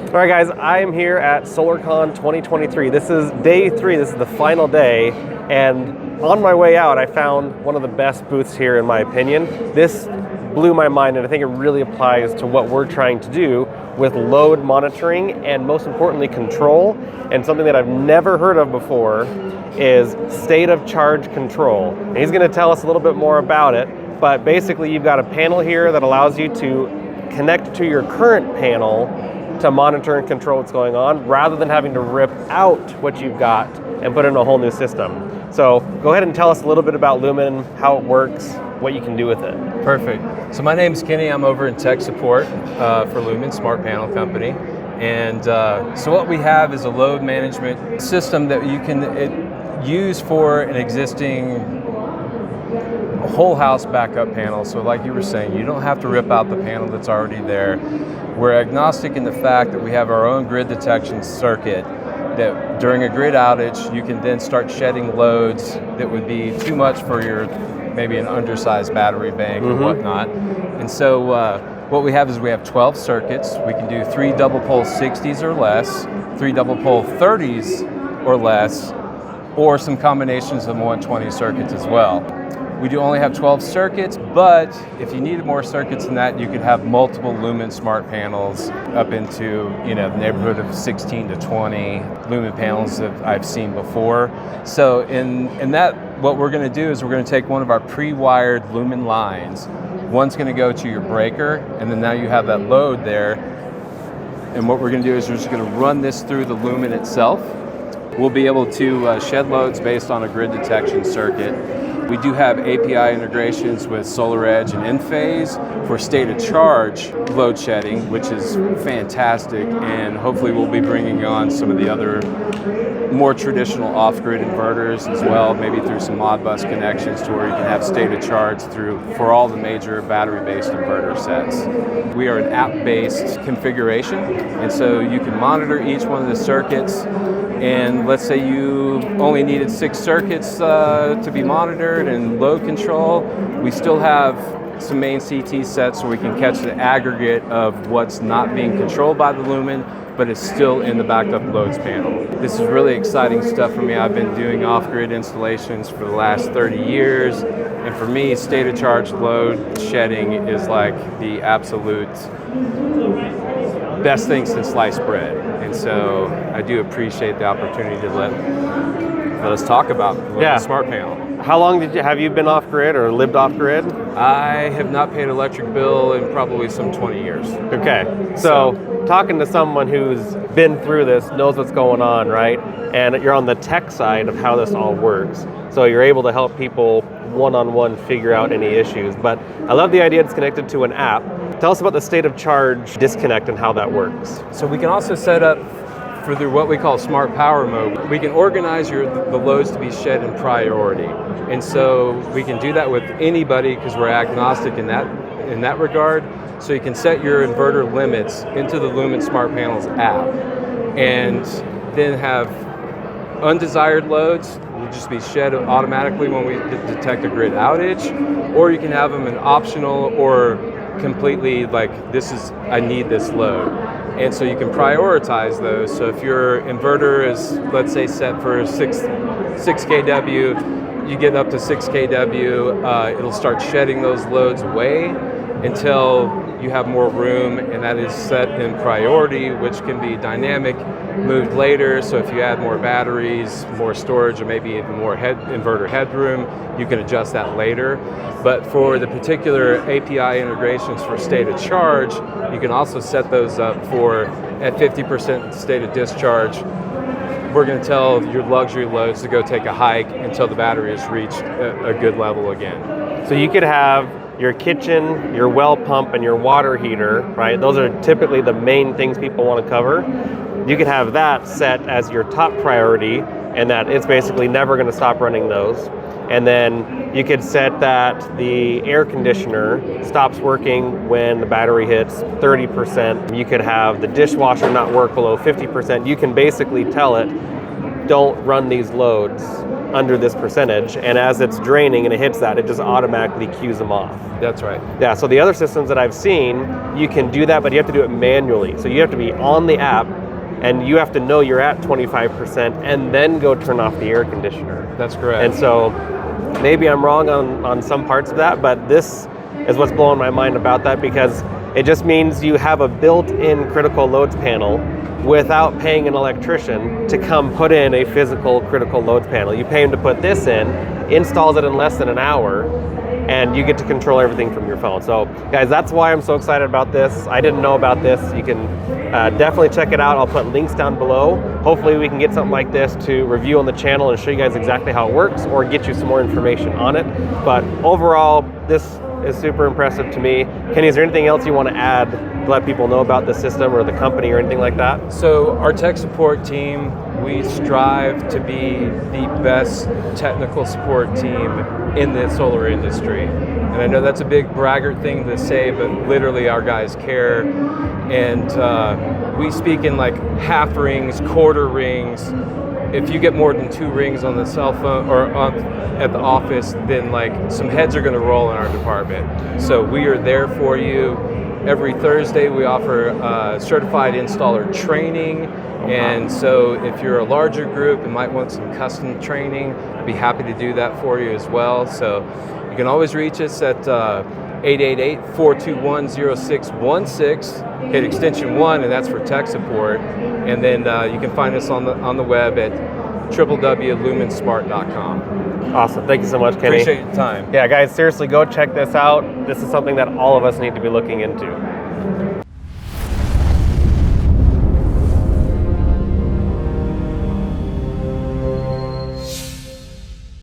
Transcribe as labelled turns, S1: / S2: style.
S1: All right, guys, I am here at SolarCon 2023. This is day 3, this is the final day, and on my way out, I found one of the best booths here, in my opinion. This blew my mind, and I think it really applies to what we're trying to do with load monitoring and, most importantly, control. And something that I've never heard of before is state of charge control. And he's going to tell us a little bit more about it, but basically you've got a panel here that allows you to connect to your current panel to monitor and control what's going on, rather than having to rip out what you've got and put in a whole new system. So go ahead and tell us a little bit about Lumin, how it works, what you can do with it.
S2: Perfect. So my name's Kenny. I'm over in tech support for Lumin Smart Panel Company. And so what we have is a load management system that you can use for an existing whole house backup panel. So like you were saying, you don't have to rip out the panel that's already there. We're agnostic in the fact that we have our own grid detection circuit that during a grid outage, you can then start shedding loads that would be too much for your maybe an undersized battery bank or whatnot. And so what we have is we have 12 circuits. We can do 3 double pole 60s or less, 3 double pole 30s or less, or some combinations of 120 circuits as well. We do only have 12 circuits, but if you needed more circuits than that, you could have multiple Lumin smart panels up into the neighborhood of 16 to 20 Lumin panels that I've seen before. So in that, what we're going to do is we're going to take one of our pre-wired Lumin lines. One's going to go to your breaker, and then now you have that load there. And what we're going to do is we're just going to run this through the Lumin itself. We'll be able to shed loads based on a grid detection circuit. We do have API integrations with SolarEdge and Enphase for state of charge load shedding, which is fantastic, and hopefully we'll be bringing on some of the other more traditional off-grid inverters as well, maybe through some Modbus connections to where you can have state of charge for all the major battery-based inverter sets. We are an app-based configuration, and so you can monitor each one of the circuits. And let's say you only needed 6 circuits to be monitored and load control. We still have some main CT sets so we can catch the aggregate of what's not being controlled by the Lumin, but it's still in the backed up loads panel. This is really exciting stuff for me. I've been doing off-grid installations for the last 30 years. And for me, state of charge load shedding is like the absolute best thing since sliced bread. And so I do appreciate the opportunity to let us talk about the smart panel.
S1: How long have you been off-grid or lived off-grid?
S2: I have not paid an electric bill in probably some 20 years.
S1: Okay, so talking to someone who's been through this, knows what's going on, right? And you're on the tech side of how this all works. So you're able to help people one-on-one figure out any issues. But I love the idea it's connected to an app. Tell us about the state of charge disconnect and how that works.
S2: So we can also set up through what we call smart power mode. We can organize the loads to be shed in priority. And so we can do that with anybody because we're agnostic in that regard. So you can set your inverter limits into the Lumin Smart Panels app and then have undesired loads will just be shed automatically when we detect a grid outage, or you can have them in optional or completely like I need this load. And so you can prioritize those. So if your inverter is, let's say, set for 6 kW, you get up to 6 kW, it'll start shedding those loads away until you have more room, and that is set in priority, which can be dynamic, moved later. So if you add more batteries, more storage, or maybe even more inverter headroom, you can adjust that later. But for the particular API integrations for state of charge, you can also set those up for at 50% state of discharge. We're going to tell your luxury loads to go take a hike until the battery has reached a good level again.
S1: So you could have your kitchen, your well pump, and your water heater, right? Those are typically the main things people want to cover. You could have that set as your top priority, and that it's basically never going to stop running those. And then you could set that the air conditioner stops working when the battery hits 30%. You could have the dishwasher not work below 50%. You can basically tell it don't run these loads under this percentage, and as it's draining and it hits that, it just automatically cues them off.
S2: That's right.
S1: Yeah, so the other systems that I've seen, you can do that, but you have to do it manually. So you have to be on the app, and you have to know you're at 25% and then go turn off the air conditioner.
S2: That's correct.
S1: And so maybe I'm wrong on some parts of that, but this is what's blowing my mind about that, because it just means you have a built-in critical loads panel without paying an electrician to come put in a physical critical loads panel. You pay him to put this in, installs it in less than an hour, and you get to control everything from your phone. So guys, that's why I'm so excited about this. I didn't know about this. You can definitely check it out. I'll put links down below. Hopefully we can get something like this to review on the channel and show you guys exactly how it works, or get you some more information on it. But overall, this is super impressive to me. Kenny, is there anything else you want to add to let people know about the system or the company or anything like that?
S2: So our tech support team, we strive to be the best technical support team in the solar industry. And I know that's a big braggart thing to say, but literally our guys care. And we speak in like half rings, quarter rings. If you get more than 2 rings on the cell phone or at the office, then like some heads are going to roll in our department. So we are there for you. Every Thursday we offer certified installer training. And so if you're a larger group and might want some custom training, I'd be happy to do that for you as well. So you can always reach us at 888-421-0616. Hit extension 1, and that's for tech support. And then you can find us on the web at www.luminsmart.com.
S1: Awesome. Thank you so much, Kenny.
S2: Appreciate your time.
S1: Yeah, guys, seriously, go check this out. This is something that all of us need to be looking into.